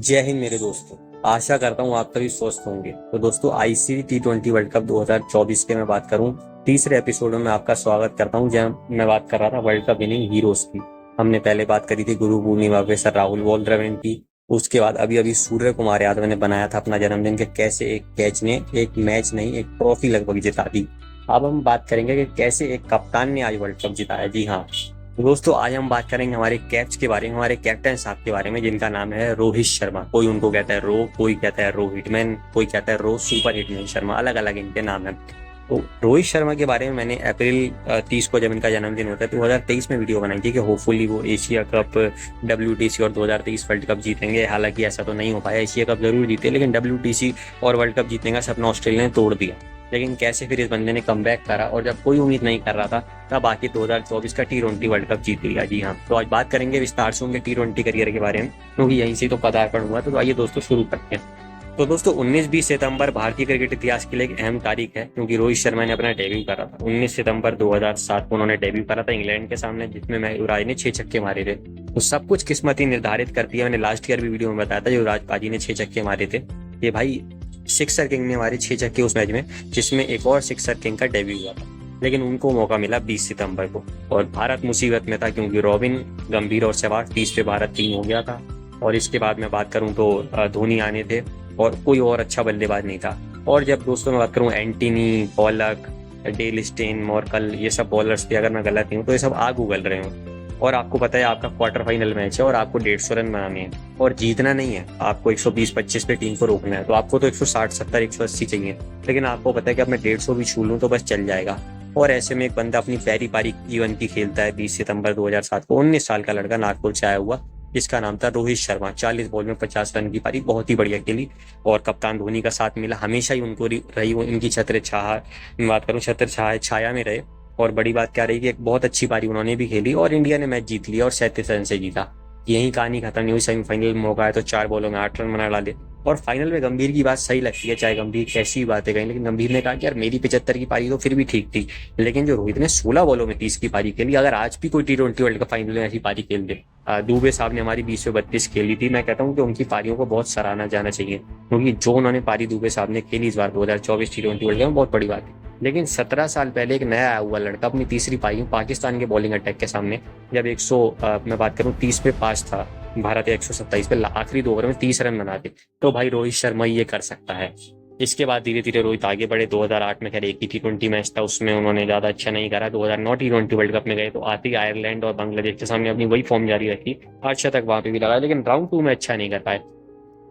जय हिंद मेरे दोस्तों। आशा करता हूँ आप सभी स्वस्थ होंगे। तो दोस्तों, आईसीसी T20 वर्ल्ड कप 2024 के मैं बात करूँ, तीसरे एपिसोड में मैं आपका स्वागत करता हूँ। जहाँ मैं बात कर रहा था वर्ल्ड कप विनिंग हीरोज की। हमने पहले बात करी थी गुरु पूर्णिमा पे सर राहुल वॉलद्रविन की। उसके बाद अभी अभी सूर्य कुमार यादव ने बनाया था अपना जन्मदिन के कैसे एक कैच ने एक मैच नहीं एक ट्रॉफी लगभग जिता दी। अब हम बात करेंगे कि कैसे एक कप्तान ने आज वर्ल्ड कप जिताया। जी हाँ दोस्तों, आज हम बात करेंगे हमारे कैप्स के बारे में, हमारे कैप्टन साहब के बारे में, जिनका नाम है रोहित शर्मा। कोई उनको कहता है रो, कोई कहता है रो हिटमैन, कोई कहता है रो सुपर हिटमैन शर्मा, अलग अलग इनके नाम है। तो रोहित शर्मा के बारे में मैंने अप्रैल 30 को, जब इनका जन्मदिन होता है, 2023 में वीडियो बनाई थी कि होपफुली वो एशिया कप, WTC और 2023 वर्ल्ड कप जीतेंगे। हालांकि ऐसा तो नहीं हो पाया, एशिया कप जरूर जीते लेकिन WTC और वर्ल्ड कप जीतने का सपना ऑस्ट्रेलिया ने तोड़ दिया। लेकिन कैसे फिर इस बंदे ने कमबैक करा, और जब कोई उम्मीद नहीं कर रहा था तब आके 2024 का T20 वर्ल्ड कप जीत लिया। जी हाँ, तो आज बात करेंगे विस्तार से उनके T20 करियर के बारे में, क्योंकि यहीं से तो पदार्पण हुआ। तो आइए दोस्तों शुरू करते हैं। तो दोस्तों, 19-20 सितंबर भारतीय क्रिकेट इतिहास के लिए एक अहम तारीख है, क्योंकि रोहित शर्मा ने अपना डेब्यू करा था 19 सितंबर 2007 को। उन्होंने डेब्यू करा था इंग्लैंड के सामने, जिसमें मैं युवराज ने 6 छक्के मारे थे। तो सब कुछ किस्मत ही निर्धारित करती है। मैंने लास्ट ईयर भी वीडियो में बताया था, युवराज पाजी ने 6 छक्के मारे थे। ये भाई सिक्सर किंग ने हमारे 6 छक्के उस मैच में, जिसमें एक और सिक्सर किंग का डेब्यू हुआ था। लेकिन उनको मौका मिला 20 सितंबर को, और भारत मुसीबत में था, क्योंकि रॉबिन, गंभीर और सहवाग 30 पे भारत 3 हो गया था। और इसके बाद मैं बात करूं तो धोनी आने थे, और कोई और अच्छा बल्लेबाज नहीं था। और जब दोस्तों मैं बात करूं एंटनी, पॉलक, डेल स्टेन, मॉर्कल, ये सब बॉलर्स थे। अगर मैं गलत नहीं हूँ तो ये सब आग उगल रहे हूँ। और आपको पता है आपका क्वार्टर फाइनल मैच है और आपको 150 रन बनाने हैं और जीतना नहीं है। आपको 120-25 पे टीम को रोकना है, तो आपको तो 160, 70, 180 चाहिए। लेकिन आपको पता है कि अब मैं 150 भी छू लूं तो बस चल जाएगा। और ऐसे में एक बंदा अपनी प्यारी पारी जीवन की खेलता है 20 सितंबर 2007 को। 19 साल का लड़का, नागपुर से आया हुआ, जिसका नाम था रोहित शर्मा। 40 बॉल में 50 रन की पारी, बहुत ही बढ़िया खेली। और कप्तान धोनी का साथ मिला, हमेशा ही उनको रही वो इनकी छत्र छाया, बात करूं छत्र छाया में रहे। और बड़ी बात क्या रही कि एक बहुत अच्छी पारी उन्होंने भी खेली और इंडिया ने मैच जीत लिया और 37 रन से जीता। यही कहानी खत्म नहीं हुई। सेमीफाइनल में मौका है तो 4 बॉलों में 8 रन बना डाले। और फाइनल में गंभीर की बात सही लगती है, चाहे गंभीर कैसी भी बातें कहें, लेकिन गंभीर ने कहा कि यार मेरी 75 की पारी तो फिर भी ठीक थी, लेकिन जो रोहित ने 16 बॉलों में 30 की पारी खेली, अगर आज भी कोई T20 वर्ल्ड कप फाइनल में ऐसी पारी खेल दे। दुबे साहब ने हमारी 20 में 32 खेली थी। मैं कहता हूँ कि उनकी पारियों को बहुत सराहना जाना चाहिए, क्योंकि जो उन्होंने पारी दुबे साहब ने खेली इस बार 2024 T20 वर्ल्ड कप में, बहुत बड़ी बात है। लेकिन 17 साल पहले एक नया आया हुआ लड़का अपनी तीसरी पारी में पाकिस्तान के बॉलिंग अटैक के सामने, जब 100 मैं बात करूं 30 पे 5 था, भारत 127 पे, आखिरी 2 ओवर में 30 रन बना दे, तो भाई रोहित शर्मा ये कर सकता है। इसके बाद धीरे धीरे रोहित आगे बढ़े। 2008 में खैर एक ही T20 मैच था, उसमें उन्होंने ज्यादा अच्छा नहीं करा। 2009 T20 वर्ल्ड कप में गए तो आते ही आयरलैंड और बांग्लादेश के सामने अपनी वही फॉर्म जारी रखी, 8 शतक वहां पे भी लगाया, लेकिन राउंड 2 में अच्छा नहीं कर पाए।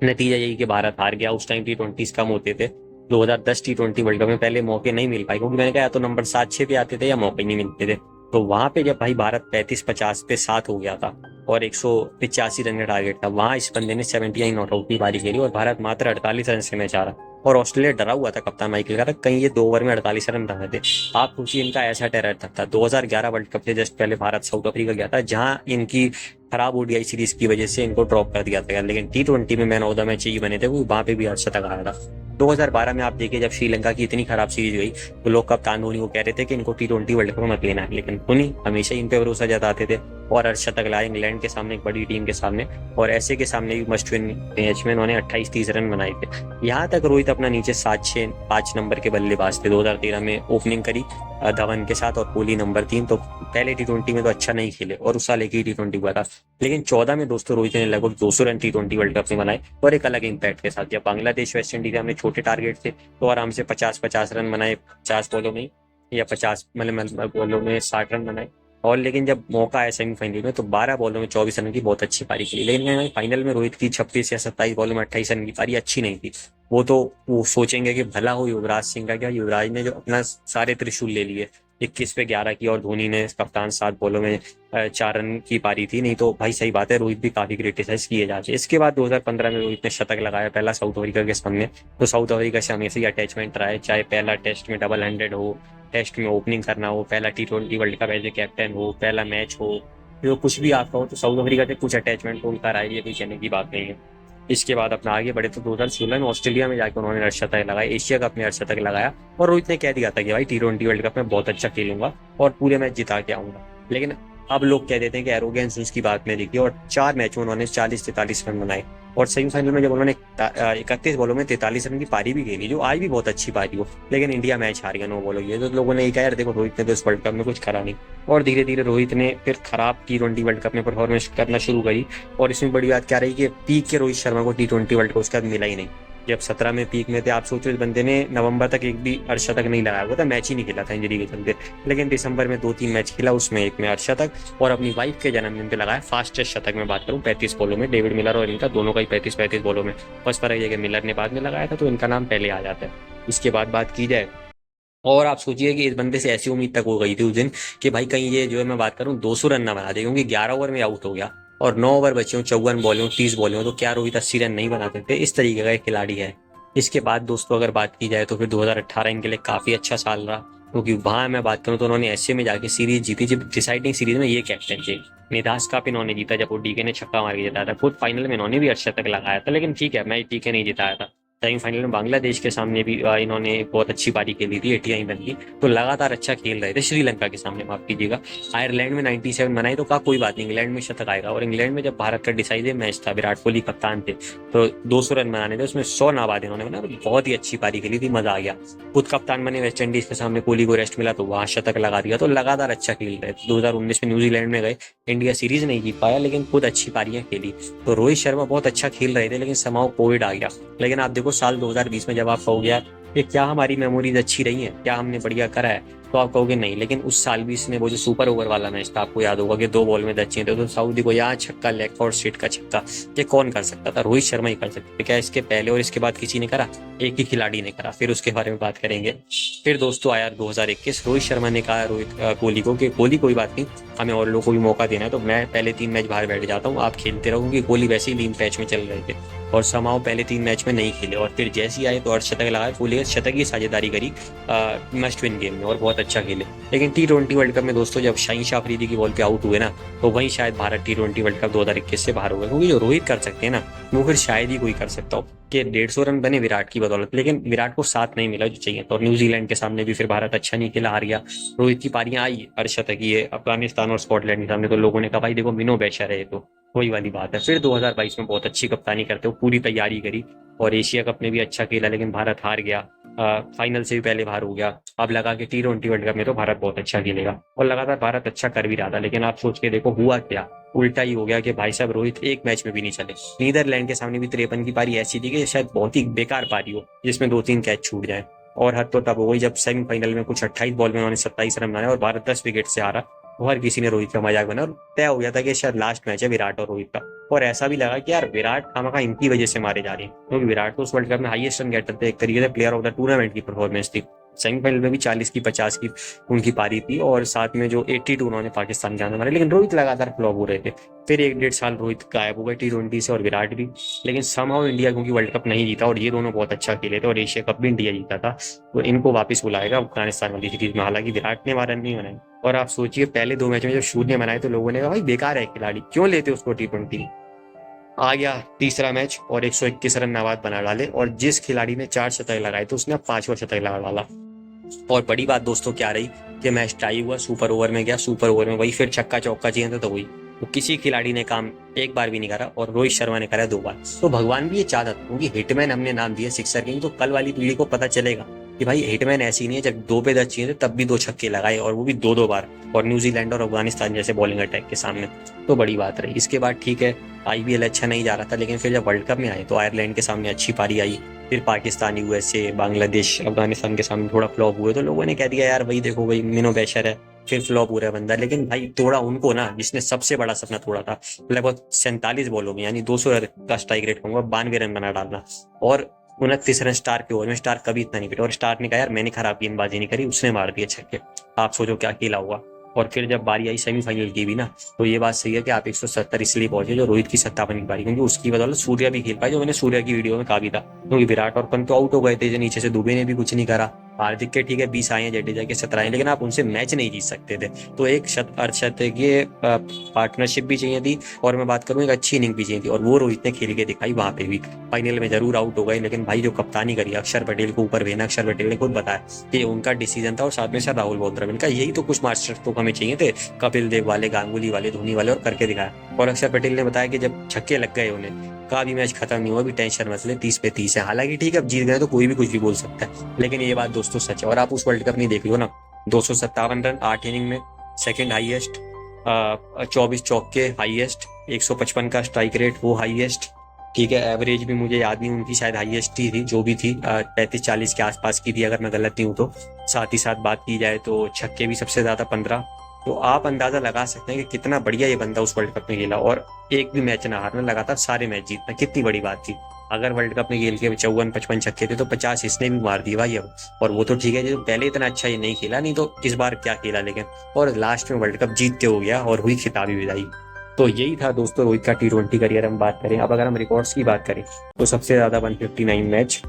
नतीजा यही कि भारत हार गया। उस टाइम T20 कम होते थे। 2010 T20 वर्ल्ड कप में पहले मौके नहीं मिल पाए, क्योंकि मैंने कहा या तो नंबर 7-6 पे आते थे या मौके नहीं मिलते थे। तो वहां पे जब भाई भारत 35-50 पे 7 हो गया था और 185 रन का टारगेट था, वहां इस बंदे ने 79 नॉट आउट की पारी खेली और भारत मात्र 48 रन से मैच हारा। और ऑस्ट्रेलिया डरा हुआ था कप्तान माइकल का, कहीं ये 2 ओवर में 48 रन बना थे। आप सोचिए इनका ऐसा टेरर था। 2011 वर्ल्ड कप से जस्ट पहले भारत साउथ अफ्रीका गया था, जहां इनकी खराब ODI सीरीज की वजह से इनको ड्रॉप कर दिया था। लेकिन T20 में मैन ऑफ द मैच ही बने थे, वो वहां पे भी 8 शतक आया था। 2012 में आप देखिए, जब श्रीलंका की इतनी खराब सीरीज गई तो लोग कप्तान धोनी को कह रहे थे कि इनको T20 वर्ल्ड कप में मत लेना है, लेकिन धोनी हमेशा इन पे भरोसा जताते थे और 8 शतक लाए इंग्लैंड के सामने, एक बड़ी टीम के सामने। और ऐसे के सामने भी मस्ट विन मैच में उन्होंने 28-30 रन बनाए थे। यहाँ तक रोहित अपना नीचे 7-6-5 नंबर के बल्लेबाज थे। 2013 में ओपनिंग करी धवन के साथ और कोहली नंबर 3। तो पहले T20 में तो अच्छा नहीं खेले और उस साल एक ही T20 हुआ था। लेकिन 14 में दोस्तों रोहित ने लगभग 200 रन T20 वर्ल्ड कप में बनाए और एक अलग इम्पैक्ट के साथ। जब बांग्लादेश वेस्ट इंडीज हमने छोटे टारगेट थे तो आराम से 50-50 रन बनाए 50 बॉलों में, या 50 मतलब बॉलों में 60 रन बनाए। और लेकिन जब मौका आया सेमीफाइनल में तो 12 बॉलों में 24 रन की बहुत अच्छी पारी खेली। लेकिन फाइनल में रोहित की 26 या 27 बॉलों में 28 रन की पारी अच्छी नहीं थी। वो सोचेंगे कि भला हो युवराज सिंह का क्या, युवराज ने जो अपना सारे त्रिशूल ले लिए, 21 पे 11 की, और धोनी ने कप्तान 7 बॉलों में 4 रन की पारी थी। नहीं तो भाई सही बात है, रोहित भी काफी क्रिटिसाइज किए जाते हैं। इसके बाद 2015 में रोहित ने शतक लगाया, पहला साउथ अफ्रीका के सामने। तो साउथ अफ्रीका से हमेशा ही अटैचमेंट रहा है, चाहे पहला टेस्ट में डबल 100 हो, टेस्ट में ओपनिंग करना हो, पहला T20 world cup as a captain हो, पहला मैच हो, जो कुछ भी आपका हो, तो साउथ अफ्रीका से कुछ अटैचमेंट तो उनका रहा है, ये कोई कहने की बात नहीं है। इसके बाद अपना आगे बढ़े तो 2016 में ऑस्ट्रेलिया में जाकर उन्होंने 8 शतक लगाया, एशिया कप में 8 शतक लगाया। और रोहित ने कह दिया था कि भाई T20 वर्ल्ड कप में बहुत अच्छा खेलूंगा और पूरे मैच जिता के आऊंगा। लेकिन अब लोग कह देते हैं कि एरोगेंस उसकी बात में दिखी, और 4 मैच में उन्होंने 40-43 रन बनाए। और सेमीफाइनल में जब उन्होंने 31 बॉलों में 43 रन की पारी भी खेली, जो आज भी बहुत अच्छी पारी हो, लेकिन इंडिया मैच हार गया 9 बॉलों की। तो लोगों ने ये कहा यार देखो रोहित ने तो इस वर्ल्ड कप में कुछ करा नहीं, और धीरे धीरे रोहित ने फिर खराब T20 वर्ल्ड कप में परफॉर्मेंस करना शुरू करी। और इसमें बड़ी बात क्या रही कि पीक के रोहित शर्मा को T20 वर्ल्ड कप उसका मिला ही नहीं। जब 17 में पीक में थे, आप सोचो इस बंदे ने नवंबर तक एक भी अर्धशतक नहीं लगाया हुआ था, मैच ही नहीं खेला था इंजरी के चलते। लेकिन दिसंबर में 2-3 मैच खेला, उसमें एक में अर्धशतक, और अपनी वाइफ के जन्मदिन पे लगाया फास्टेस्ट शतक में बात करूं 35 बॉलों में। डेविड मिलर और इनका दोनों का ही 35-35 बॉलों में। बस फर्क ये कि मिलर ने बाद में लगाया था तो इनका नाम पहले आ जाता है। इसके बाद बात की जाए, और आप सोचिए कि इस बंदे से ऐसी उम्मीद तक हो गई थी उस दिन कि भाई कहीं ये जो है मैं बात करूं 200 रन ना बना दे, क्योंकि 11 ओवर में आउट हो गया और 9 ओवर बचे हो, 54 बॉलें 30 बॉलें हो, तो क्या रोहित 80 रन नहीं बना सकते? इस तरीके का एक खिलाड़ी है। इसके बाद दोस्तों अगर बात की जाए तो फिर 2018 इनके लिए काफी अच्छा साल रहा, क्योंकि वहां मैं बात करूं तो उन्होंने एसए में जाके सीरीज जीती, जब डिसाइडिंग सीरीज में ये कैप्टन थे। निदास कप इन्होंने जीता जब वो डीके ने छक्का मार के जिताया था। खुद फाइनल में इन्होंने भी अर्धशतक लगाया था, लेकिन ठीक है मैच डीके नहीं जिताया था। सेमीफाइनल में बांग्लादेश के सामने भी इन्होंने बहुत अच्छी पारी खेली थी 89 रन की। तो लगातार अच्छा खेल रहे थे श्रीलंका के सामने, माफ कीजिएगा। आयरलैंड में 97 बनाई तो कहा कोई बात नहीं, इंग्लैंड में शतक आएगा। और इंग्लैंड में जब भारत का डिसाइडिव मैच था, विराट कोहली कप्तान थे, तो 200 रन बनाने थे, उसमें 100 नाबाद इन्होंने बना। बहुत ही अच्छी पारी खेली थी, मजा आ गया। खुद कप्तान बने वेस्ट इंडीज के सामने, कोहली को रेस्ट मिला तो वहां शतक लगा दिया। तो लगातार अच्छा खेल रहे थे। 2019 में न्यूजीलैंड में गए, इंडिया सीरीज नहीं जीत पाया, लेकिन खुद अच्छी पारियां खेली। तो रोहित शर्मा बहुत अच्छा खेल रहे थे, लेकिन समाव कोविड आ गया। लेकिन आप देखो साल 2020 में जब आप कहोगे यार कि क्या हमारी मेमोरीज अच्छी रही है, क्या हमने बढ़िया करा है, तो आप कहोगे नहीं। लेकिन उस साल भी इसने वो जो सुपर ओवर वाला मैच था, आपको याद होगा कि 2 बॉल में 10 चाहिए थे, तो सऊदी को यहाँ छक्का, लेग और स्ट्रेट का छक्का, ये कौन कर सकता था? रोहित शर्मा ही कर सकते थे। क्या इसके पहले और इसके बाद किसी ने करा? एक ही खिलाड़ी ने करा। फिर उसके बारे में बात करेंगे। फिर दोस्तों आया 2021, रोहित शर्मा ने कहा रोहित कोहली को कि कोहली कोई बात नहीं, हमें और लोगों को भी मौका देना है, तो मैं पहले 3 मैच बाहर बैठ जाता हूँ, आप खेलते रहो, क्योंकि कोहली वैसे ही लीन पैच में चल रहे थे और समाओ पहले 3 मैच में नहीं खेले। और फिर जैसे ही आए तो अर्धशतक लगाया, कोहली ने शतक की साझेदारी करी मस्ट विन गेम में और बहुत अच्छा खेले। लेकिन T20 वर्ल्ड कप में दोस्तों जब शाहीन शाह अफरीदी की बॉल पे आउट हुए ना, तो वहीं शायद भारत T20 वर्ल्ड कप 2021 से बाहर हो गया। क्योंकि जो रोहित कर सकते हैं ना, वो फिर शायद ही कोई कर सकता हो। कि 150 रन बने विराट की बदौलत, लेकिन विराट को साथ नहीं मिला जो चाहिए। तो न्यूजीलैंड के सामने भी फिर भारत अच्छा नहीं खेला, हार गया। रोहित की पारियां आई अर्धशतक की है अफगानिस्तान और स्कॉटलैंड के सामने, तो लोगों ने कहा भाई देखो मिनो बेशर है, तो वही वाली बात है। फिर 2022 में बहुत अच्छी कप्तानी करते हो, पूरी तैयारी करी और एशिया कप में भी अच्छा खेला, लेकिन भारत हार गया। फाइनल से भी पहले बाहर हो गया। अब लगा कि T20 वर्ल्ड कप में तो भारत बहुत अच्छा खेलेगा, और लगातार भारत अच्छा कर भी रहा था। लेकिन आप सोच के देखो हुआ क्या, उल्टा ही हो गया कि भाई साहब रोहित एक मैच में भी नहीं चले। नीदरलैंड के सामने भी 53 की पारी ऐसी थी कि शायद बहुत ही बेकार पारी हो, जिसमें 2-3 कैच छूट जाए। और हद तो तब हो गई जब सेमीफाइनल में कुछ 28 बॉल में उन्होंने 27 रन बनाए और भारत 10 विकेट से हारा। तो हर किसी ने रोहित का मजाक बना और तय हो गया था कि शायद लास्ट मैच है विराट और रोहित का। और ऐसा भी लगा कि यार विराट खामखा इनकी वजह से मारे जा रहे हैं, क्योंकि विराट तो उस वर्ल्ड कप में हाईएस्ट रन गेटर थे, एक तरीके से प्लेयर ऑफ द टूर्नामेंट की परफॉर्मेंस थी। सेमीफाइनल में भी 40 की 50 की उनकी पारी थी, और साथ में जो 82 उन्होंने पाकिस्तान के अंदर मारे। लेकिन रोहित लगातार फ्लॉप हो रहे थे। फिर 1-1.5 साल रोहित गायब हो गए T20 से, और विराट भी। लेकिन समहाउ इंडिया क्योंकि वर्ल्ड कप नहीं जीता, और ये दोनों बहुत अच्छा खेले थे और एशिया कप भी इंडिया जीता था, तो इनको वापस बुलाएगा अफगानिस्तान वाली सीरीज में। हालांकि विराट ने रन नहीं बनाए। और आप सोचिए पहले 2 मैच में जब शून्य बनाए तो लोगों ने कहा भाई बेकार है खिलाड़ी, क्यों लेते उसको T20। आ गया तीसरा मैच और 121 रन नाबाद बना डाले, और जिस खिलाड़ी ने 4 शतक लगाए तो उसने 5वां शतक लगा डाला। और बड़ी बात दोस्तों क्या रही कि मैच टाई हुआ, सुपर ओवर में गया, सुपर ओवर में वही फिर छक्का चौका चाहिए था, तो वही तो किसी खिलाड़ी ने काम एक बार भी नहीं करा, और रोहित शर्मा ने करा 2 बार। तो भगवान भी ये चाहता था, क्योंकि हिटमैन हमने नाम दिया सिक्सर किंग, तो कल वाली पीढ़ी को पता चलेगा कि भाई हिटमैन ऐसी नहीं है, जब 2 पे 10 चाहिए थे तब भी 2 छक्के लगाए, और वो भी 2-2 बार, और न्यूजीलैंड और अफगानिस्तान जैसे बॉलिंग अटैक के सामने। तो बड़ी बात रही। इसके बाद ठीक है IPL अच्छा नहीं जा रहा था, लेकिन फिर जब वर्ल्ड कप में आए तो आयरलैंड के सामने अच्छी पारी आई। फिर पाकिस्तान, USA, बांग्लादेश, अफगानिस्तान के सामने थोड़ा फ्लॉप हुए, तो लोगों ने कह दिया यार वही देखो भाई मिनो बेशर है, फिर फ्लॉप हो रहा है बंदा। लेकिन भाई तोड़ा उनको ना जिसने सबसे बड़ा सपना तोड़ा था। लगभग 47 बॉलों में, यानी 200 का स्ट्राइक रेट कहूंगा, 92 रन बना डालना, और 29 रन स्टार के ओवर में। स्टार कभी इतना नहीं पिटा, और स्टार ने कहा यार मैंने खराब गेंदबाजी नहीं करी, उसने मार दिया छक्के। आप सोचो क्या खेला हुआ। और फिर जब बारी आई सेमीफाइनल की भी ना, तो ये बात सही है कि आप 170 इसलिए पहुंचे जो रोहित की 57 की पारी, क्योंकि उसकी बदौलत सूर्या भी खेल पाए, जो मैंने सूर्या की वीडियो में कहा भी था। क्योंकि विराट और पंत तो आउट हो गए थे, जो नीचे से दुबे ने भी कुछ नहीं करा। हार्दिक के ठीक है 20 आए हैं, जडेजा के 17 आए, लेकिन आप उनसे मैच नहीं जीत सकते थे। तो एक अर्धशतकीय पार्टनरशिप भी चाहिए थी, और मैं बात करूँ एक अच्छी इनिंग भी चाहिए थी, और वो रोहित ने खेल के दिखाई वहां पे भी। फाइनल में जरूर आउट हो गए, लेकिन भाई जो कप्तानी करी अक्षर पटेल को ऊपर भेजना, अक्षर पटेल ने खुद बताया कि उनका डिसीजन था, और साथ में सर राहुल बोल द्रविड़ का। यही तो कुछ मास्टर तो हमें चाहिए थे, कपिल देव वाले, गांगुली वाले, धोनी वाले, और करके दिखाया। और अक्षर पटेल ने बताया कि जब छक्के लग गए उन्हें का भी मैच खत्म नहीं हुआ, अभी टेंशन मत ले, 30 पे 30 है। हालांकि ठीक है, अब जीत गए तो कोई भी कुछ भी बोल सकता है, लेकिन ये बात दोस्तों सच है। और आप उस वर्ल्ड कप नहीं देख लो ना, 257 रन 8 इनिंग में, सेकंड हाईएस्ट, 24 चौके हाईएस्ट, 155 का स्ट्राइक रेट वो हाईएस्ट। ठीक है, एवरेज भी मुझे याद नहीं, उनकी शायद हाईएस्ट ही थी, जो भी थी 35-40 के आसपास की थी, अगर मैं गलत नहीं हूँ तो। साथ ही साथ बात की जाए तो छक्के भी सबसे ज्यादा 15। तो आप अंदाजा लगा सकते हैं कि कितना बढ़िया ये बंदा उस वर्ल्ड कप में खेला, और एक भी मैच ना हारना, लगातार सारे मैच जीतना, कितनी बड़ी बात थी। अगर वर्ल्ड कप में खेल के 54-55 छक्के थे तो 50 इसने भी मार दिए भाई अब। और वो तो ठीक है, जो पहले इतना अच्छा ये नहीं खेला, नहीं तो इस बार क्या खेला लेकिन। और लास्ट में वर्ल्ड कप जीतते हो गया और हुई खिताबी विदाई। तो यही था दोस्तों रोहित का T20 करियर। हम बात करें, अब अगर हम रिकॉर्ड्स की बात करें तो सबसे ज्यादा 159 मैच।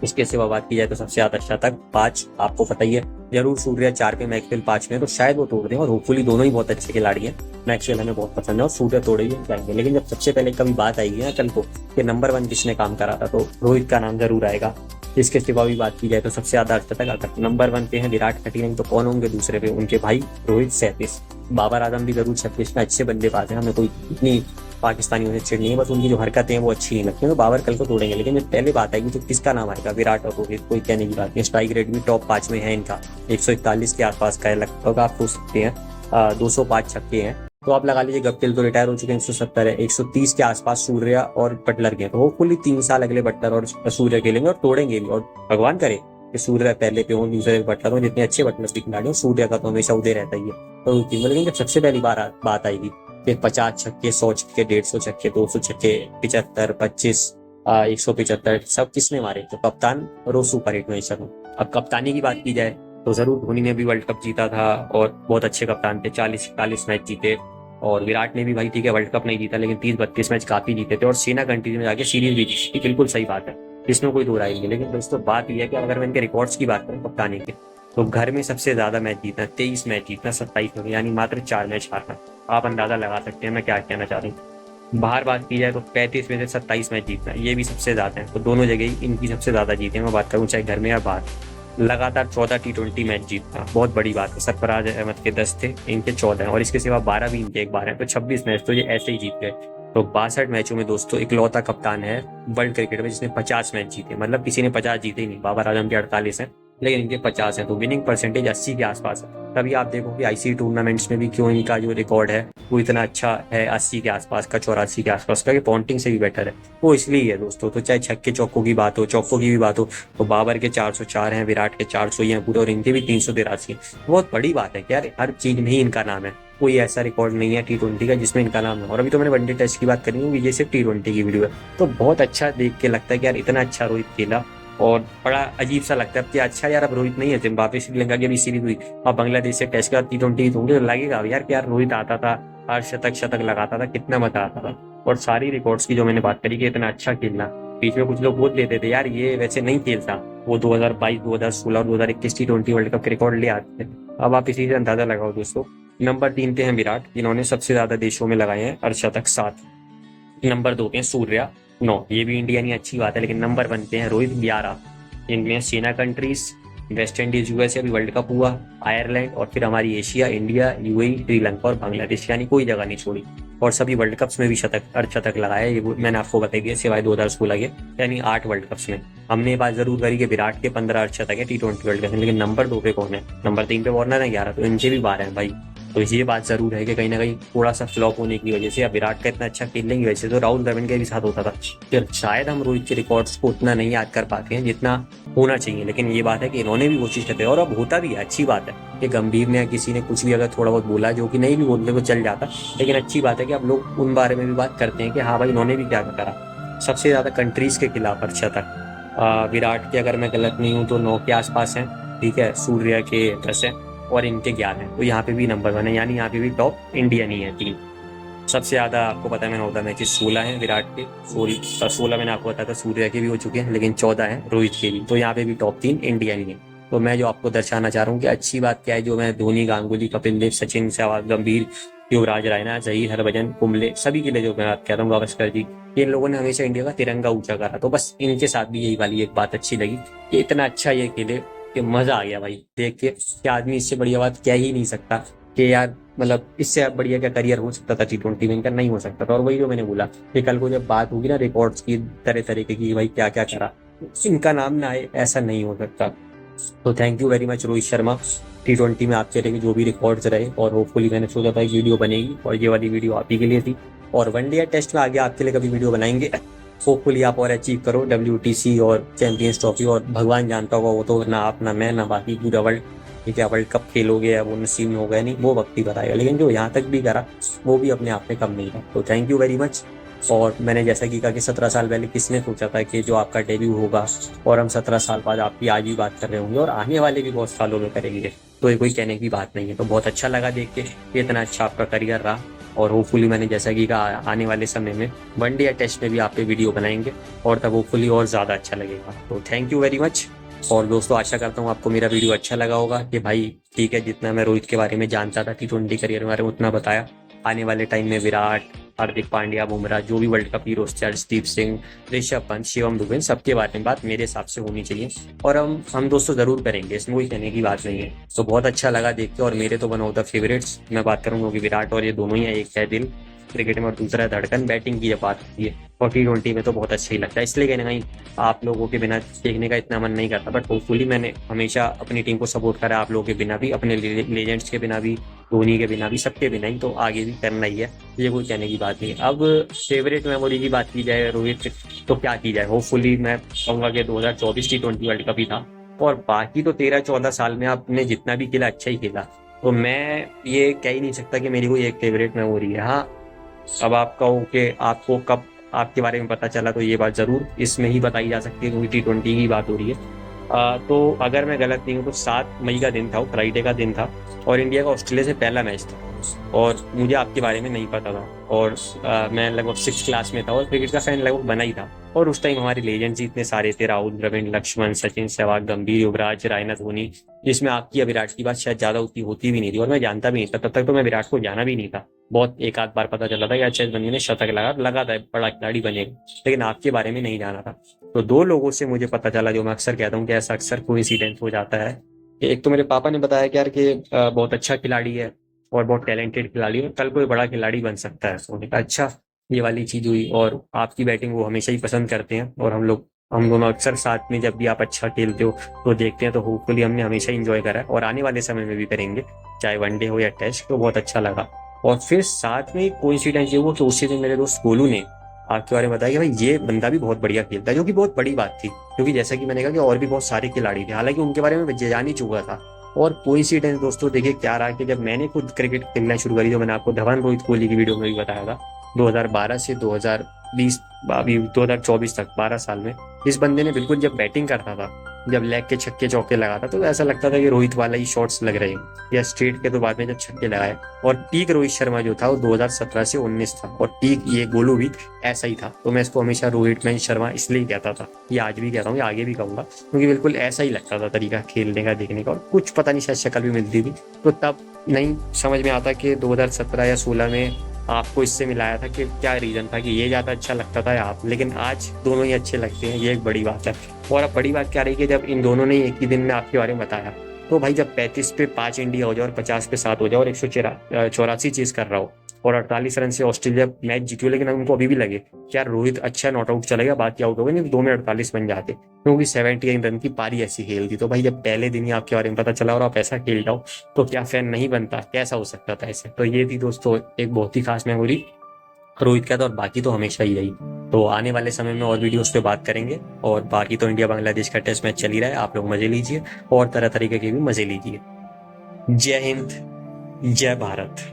इसके सिवा बात की जाए तो सबसे ज्यादा शतक 5, आपको पता ही है। जरूर सूर्या 4 पे, मैक्सवेल 5 में, तो शायद वो तोड़ दें, और होपफुली दोनों ही बहुत अच्छे खिलाड़ी हैं। मैक्सवेल हमें बहुत पसंद है और सूर्या तोड़े ही जाएंगे। लेकिन जब सबसे पहले कभी बात आएगी ना कल को कि नंबर 1 किसने काम करा था, तो रोहित का नाम जरूर आएगा। इसके सिवा भी बात की जाए तो सबसे ज्यादा शतक अगर नंबर 1 पे है विराट 39, तो कौन होंगे दूसरे पे, उनके भाई रोहित 37। बाबर आजम भी जरूर 36 में, अच्छे बल्लेबाज हैं, हमें कोई इतनी पाकिस्तानियों से चिड़ नहीं है, बस उनकी जो हरकतें हैं वो अच्छी नहीं लगती हैं। तो बाबर कल को तोड़ेंगे, लेकिन जब पहले बात आएगी तो किसका नाम आएगा, विराट और रोहित, कोई कहने की बात नहीं। स्ट्राइक रेट भी टॉप 5 में है इनका, 141 के आसपास का है, लगभग आप सोच सकते हैं। 205 छक्के हैं, तो आप लगा लीजिए गप्टिल तो रिटायर हो चुके हैं, 170 है, 130 के आसपास सूर्या और बटलर के। तो होपफुली 3 साल अगले बटलर और सूर्य खेलेंगे और तोड़ेंगे भी, और भगवान करे कि सूर्य पहले पे हो, दूसरे बटलर हो, जितने अच्छे बटलर की खिलाड़ी हो, सूर्य का तो हमेशा उदय रहता ही है। तो लेकिन जब सबसे पहली बार बात आएगी फिर 50 छक्के, 100 छक्के, 150 छक्के, 200 छक्के, 75, 25, 175, सब किसने मारे, तो कप्तान और सुपर हिट रोहित शर्मा। अब कप्तानी की बात की जाए तो जरूर धोनी ने भी वर्ल्ड कप जीता था और बहुत अच्छे कप्तान थे, 40-41 मैच जीते। और विराट ने भी भाई ठीक है वर्ल्ड कप नहीं जीता, लेकिन 30-32 मैच काफी जीते थे, और सेना कंट्री में जाके सीरीज भी जीती, बिल्कुल सही बात है, इसमें कोई दो राय नहीं है। लेकिन दोस्तों बात यह है कि अगर मैं इनके रिकॉर्ड्स की बात करूं कप्तानी के, तो घर में सबसे ज्यादा मैच जीतना 23 मैच जीतना 27 में, यानी मात्र 4 मैच हारना। आप अंदाजा लगा सकते हैं मैं क्या कहना चाह रहा हूँ। बाहर बात की जाए तो 35 में से 27 मैच जीतना, ये भी सबसे ज्यादा है, तो दोनों जगह ही इनकी सबसे ज्यादा जीते हैं। मैं बात करूँ चाहे घर में या बाहर। लगातार 14 T20 मैच जीतना बहुत बड़ी बात है। सरफराज अहमद के 10 थे, इनके 14 हैं, और इसके सिवा 12 भी इनके एक बार हैं, तो 26 मैच तो ये ऐसे ही जीत गए। तो 62 मैचों में दोस्तों इकलौता कप्तान है वर्ल्ड क्रिकेट में जिसने 50 मैच जीते, मतलब किसी ने 50 जीते ही नहीं। बाबर आजम के 48 हैं, लेकिन इनके 50 हैं, तो विनिंग परसेंटेज 80 के आसपास है। तभी आप देखो कि ICC टूर्नामेंट्स में भी क्यों इनका जो रिकॉर्ड है वो इतना अच्छा है, 80 के आसपास का, 84 के आसपास का, कि पॉन्टिंग से भी बेटर है। वो इसलिए है दोस्तों। तो चाहे छक्के चौकों की बात हो, चौकों की भी बात हो, तो बाबर के 404 हैं, विराट के 400 ही हैं पूरे, और इनके भी 383 हैं। बहुत बड़ी बात है कि यार हर चीज में ही इनका नाम है, कोई ऐसा रिकॉर्ड नहीं है T20 का जिसमें इनका नाम है। और अभी तो मैंने वनडे टेस्ट की बात करी है, ये सिर्फ T20 की वीडियो है, तो बहुत अच्छा देख के लगता है कि यार इतना अच्छा रोहित खेला, और बड़ा अजीब सा लगता है कि अच्छा यार अब रोहित नहीं है, जिम्बाब्वे श्रीलंका की अभी सीरीज हुई, अब बांग्लादेश से टेस्ट के बाद T20 होंगे, तो लगेगा यार कि यार रोहित आता था, हर शतक शतक लगाता था, कितना मजा आता था। और सारी रिकॉर्ड्स की जो मैंने बात करी कि इतना अच्छा खेलना, बीच में कुछ लोग बोल देते थे यार ये वैसे नहीं खेलता, वो 2022, 2016 और 2021 T20 वर्ल्ड कप के रिकॉर्ड ले आते थे। अब आप इसी से अंदाजा लगाओ दोस्तों। नंबर 3 पे हैं विराट, जिन्होंने सबसे ज्यादा देशों में लगाए हैं अर्धशतक 7। नंबर 2 पे हैं सूर्या 9, ये भी इंडिया नहीं, अच्छी बात है, लेकिन नंबर 1 पे हैं रोहित 11। इनमें SENA countries, West Indies, USA अभी वर्ल्ड कप हुआ, आयरलैंड, और फिर हमारी एशिया, इंडिया, यूएई, श्रीलंका और बांग्लादेश, यानी कोई जगह नहीं छोड़ी। और सभी वर्ल्ड कप्स में भी शतक अर्धशतक लगाया, ये मैंने आपको बताई दिया, सिवाय 2016 के, यानी 8 वर्ल्ड कप्स में। हमने ये बात जरूर करी कि विराट के 15 अर्धशतक है T20 वर्ल्ड कप में, लेकिन नंबर 2 पे कौन है, नंबर 3 पे वार्नर है 11, तो इनके भी 12 हैं भाई। तो ये बात जरूर है कि कहीं ना कहीं थोड़ा सा फ्लॉप होने की वजह से, या विराट का इतना अच्छा खेलने की वजह से, तो राहुल द्रविड़ के भी साथ होता था, फिर शायद हम रोहित के रिकॉर्ड्स को उतना नहीं याद कर पाते हैं जितना होना चाहिए। लेकिन ये बात है कि इन्होंने भी कोशिश करते हैं, और अब होता भी है, अच्छी बात है कि गंभीर ने या किसी ने कुछ भी अगर थोड़ा बहुत बोला, जो कि नहीं भी बोलते तो चल जाता, लेकिन अच्छी बात है कि अब लोग उन बारे में भी बात करते हैं कि हाँ भाई इन्होंने भी क्या करा। सबसे ज्यादा कंट्रीज के खिलाफ अर्धशतक विराट के, अगर मैं गलत नहीं हूँ तो 9 के आसपास हैं, ठीक है, सूर्य के 10 है, और इनके 11 हैं, तो यहाँ पे भी नंबर 1 है, यानी यहाँ पे भी टॉप इंडियन ही है 3। सबसे ज्यादा आपको पता है मैंने होता मैचेस 16 हैं विराट के, 16 मैंने आपको बताया था सूर्य के भी हो चुके हैं, लेकिन 14 हैं रोहित के भी, तो यहाँ पे भी टॉप 3 इंडियन ही है। तो मैं जो आपको दर्शाना चाह रहा हूँ कि अच्छी बात क्या है, जो मैं धोनी, गांगुली, कपिल देव, सचिन, सहवाग, गंभीर, युवराज, रायना, जहीर, हरभजन, कुंबले, सभी के लिए जो मैं बात कह रहा हूँ, गावस्कर जी, इन लोगों ने हमेशा इंडिया का तिरंगा ऊंचा करा, तो बस इनके साथ भी यही वाली एक बात अच्छी लगी कि इतना अच्छा ये खेले कि मजा आ गया भाई देख के, कि आदमी इससे बढ़िया बात कह ही नहीं सकता कि यार मतलब इससे बढ़िया क्या करियर हो सकता था T20 में, इनका नहीं हो सकता था। और वही जो मैंने बोला कि कल को जब बात होगी ना रिकॉर्ड्स की तरह तरीके की, भाई क्या क्या करा, इनका नाम ना आए, ऐसा नहीं हो सकता। तो thank you very much Rohit Sharma. T20 में आपके लिए जो भी रिकॉर्ड्स रहे, और होपफुली मैंने सोचा था एक वीडियो बनेगी, और ये वाली वीडियो आप ही के लिए थी। और वनडे या टेस्ट में आगे आपके लिए कभी वीडियो बनाएंगे। होपफुली आप और अचीव करो WTC और चैंपियंस ट्रॉफी, और भगवान जानता होगा वो तो, ना आप ना मैं ना बाकी पूरा वर्ल्ड। ठीक है, वर्ल्ड कप खेलोगे या वो नसीब में हो गया नहीं, वो वक्त ही बताएगा, लेकिन जो यहाँ तक भी करा वो भी अपने आप में कम नहीं था। तो थैंक यू वेरी मच। और मैंने जैसा कि कहा कि 17 साल पहले किसने सोचा था कि जो आपका डेब्यू होगा और हम 17 साल बाद आपकी आज भी बात कर रहे होंगे, और आने वाले भी बहुत सालों में करेंगे, तो ये कोई कहने की बात नहीं है। तो बहुत अच्छा लगा देख के कि इतना अच्छा आपका करियर रहा। और होपफुली मैंने जैसा कि कहा आने वाले समय में वनडे या टेस्ट में भी आप पे वीडियो बनाएंगे, और तब होपफुली और ज़्यादा अच्छा लगेगा। तो थैंक यू वेरी मच। और दोस्तों आशा करता हूँ आपको मेरा वीडियो अच्छा लगा होगा कि भाई ठीक है, जितना मैं रोहित के बारे में जानता था T20 करियर के बारे में उतना बताया। आने वाले टाइम में विराट, हार्दिक पांड्या, बुमराह, जो भी वर्ल्ड कप हीरोज थे, अर्शदीप सिंह, ऋषभ पंत, शिवम दुबे, सबके बारे में बात मेरे हिसाब से होनी चाहिए। और हम दोस्तों जरूर करेंगे, इसमें कोई कहने की बात नहीं है। तो बहुत अच्छा लगा देख के। और मेरे तो वन ऑफ द फेवरेट्स मैं बात करूंगा कि विराट और ये दोनों ही है, एक है दिल क्रिकेट में और दूसरा है धड़कन बैटिंग की जब बात होती है। और T20 में तो बहुत अच्छा ही लगता है, इसलिए कहीं ना कहीं आप लोगों के बिना देखने का इतना मन नहीं करता। बट होपफुली मैंने हमेशा अपनी टीम को सपोर्ट करा, आप लोगों के बिना भी, अपने लेजेंड्स के बिना भी, धोनी के बिना भी, सबके बिना ही, तो आगे भी करना ही है, ये कोई कहने की बात नहीं है। अब फेवरेट मेमोरी की बात की जाए रोहित, तो क्या की जाए, होपफुली मैं कहूँगा कि 2024 T20 वर्ल्ड कप ही था। और बाकी तो 13-14 साल में आपने जितना भी खेला अच्छा ही खेला। तो मैं ये कह ही नहीं सकता कि मेरी कोई एक फेवरेट मेमोरी है। हाँ, अब आप कहो कि आपको कब आपके बारे में पता चला, तो ये बात जरूर इसमें ही बताई जा सकती है, क्योंकि T20 की बात हो रही है। तो अगर मैं गलत नहीं हूँ तो 7 मई का दिन था, वो फ्राइडे का दिन था, और इंडिया का ऑस्ट्रेलिया से पहला मैच था। और मुझे आपके बारे में नहीं पता था, और मैं लगभग 6 क्लास में था, और क्रिकेट का फैन लगभग बना ही था। और उस टाइम हमारे लेजेंड्स इतने सारे थे, राहुल द्रविड़, लक्ष्मण, सचिन, सहवाग, गंभीर, युवराज, रायना, धोनी, जिसमें आपकी या विराट की बात शायद ज्यादा उतनी होती भी नहीं थी, और मैं जानता भी नहीं था तब तक। तो मैं विराट को जाना भी नहीं था, बहुत एक आध बार पता चला था कि अच्छा इस बंदे ने शतक लगा था, बड़ा खिलाड़ी बनेगा, लेकिन आपके बारे में नहीं जाना था। तो 2 लोगों से मुझे पता चला, जो मैं अक्सर कहता हूँ कि ऐसा अक्सर कोइंसिडेंस हो जाता है, कि एक तो मेरे पापा ने बताया कि यार कि बहुत अच्छा खिलाड़ी है और बहुत टैलेंटेड खिलाड़ी है, कल कोई बड़ा खिलाड़ी बन सकता है। तो उन्होंने कहा अच्छा, ये वाली चीज हुई। और आपकी बैटिंग वो हमेशा ही पसंद करते हैं, और हम दोनों अक्सर साथ में जब भी आप अच्छा खेलते हो तो देखते हैं। तो होपफुली हमने हमेशा इंजॉय करा है, और आने वाले समय में भी करेंगे, चाहे वनडे हो या टेस्ट। तो बहुत अच्छा लगा। और फिर साथ में कोइंसिडेंस ये हुआ कि उसी दिन मेरे दोस्त गोलू ने आपके बारे में बताया कि भाई ये बंदा भी बहुत बढ़िया खेलता है, जो कि बहुत बड़ी बात थी, क्योंकि जैसा कि मैंने कहा कि और भी बहुत सारे खिलाड़ी थे, हालांकि उनके बारे में जान ही चुका था। और कोइंसिडेंस दोस्तों देखिए क्या रहा कि जब मैंने खुद क्रिकेट खेलना शुरू करी, जो मैंने आपको धवन रोहित कोहली की वीडियो में भी बताया था, 2012 से 2020 अभी 2024 तक 12 साल में, इस बंदे ने बिल्कुल जब बैटिंग करता था, जब लेग के छक्के चौके लगाता, तो ऐसा लगता था कि रोहित वाला ही शॉट्स लग रहे हैं, या स्ट्रेट के तो बाद में जब छक्के लगाए। और पीक रोहित शर्मा जो था वो 2017 से 19 था, और पीक ये गोलू भी ऐसा ही था। तो मैं इसको हमेशा रोहित मैन शर्मा इसलिए कहता था, ये आज भी कहता हूँ, आगे भी कहूंगा, क्योंकि बिल्कुल ऐसा ही लगता था तरीका खेलने का, देखने का। और कुछ पता नहीं शायद शक्ल भी मिलती थी, तो तब नहीं समझ में आता कि 2017 या 16 में आपको इससे मिलाया था कि क्या रीजन था कि ये ज्यादा अच्छा लगता था या आप, लेकिन आज दोनों ही अच्छे लगते हैं, ये एक बड़ी बात है। और अब बड़ी बात क्या रही कि जब इन दोनों ने एक ही दिन में आपके बारे में बताया, तो भाई जब 35 पे 5 इंडिया हो जाए और 50 पे 7 हो जाए और 184 चीज कर रहा हो, और 48 रन से ऑस्ट्रेलिया मैच जीती हो, लेकिन उनको अभी भी लगे कि यार रोहित अच्छा नॉट आउट चलेगा, बाकी आउट हो गए, नहीं तो 2 में 48 बन जाते, क्योंकि 78 रन की पारी ऐसी खेल थी। तो भाई जब पहले दिन ही आपके बारे में पता चला और आप ऐसा खेल जाओ, तो क्या फैन नहीं बनता, कैसा हो सकता था ऐसे। तो ये थी दोस्तों एक बहुत ही खास मेमोरी रोहित का था, और बाकी तो हमेशा ही रही। तो आने वाले समय में और वीडियोस पे बात करेंगे, और बाकी तो इंडिया बांग्लादेश का टेस्ट मैच चल ही रहा है, आप लोग मजे लीजिए और तरह तरीके के भी मजे लीजिए। जय हिंद, जय भारत।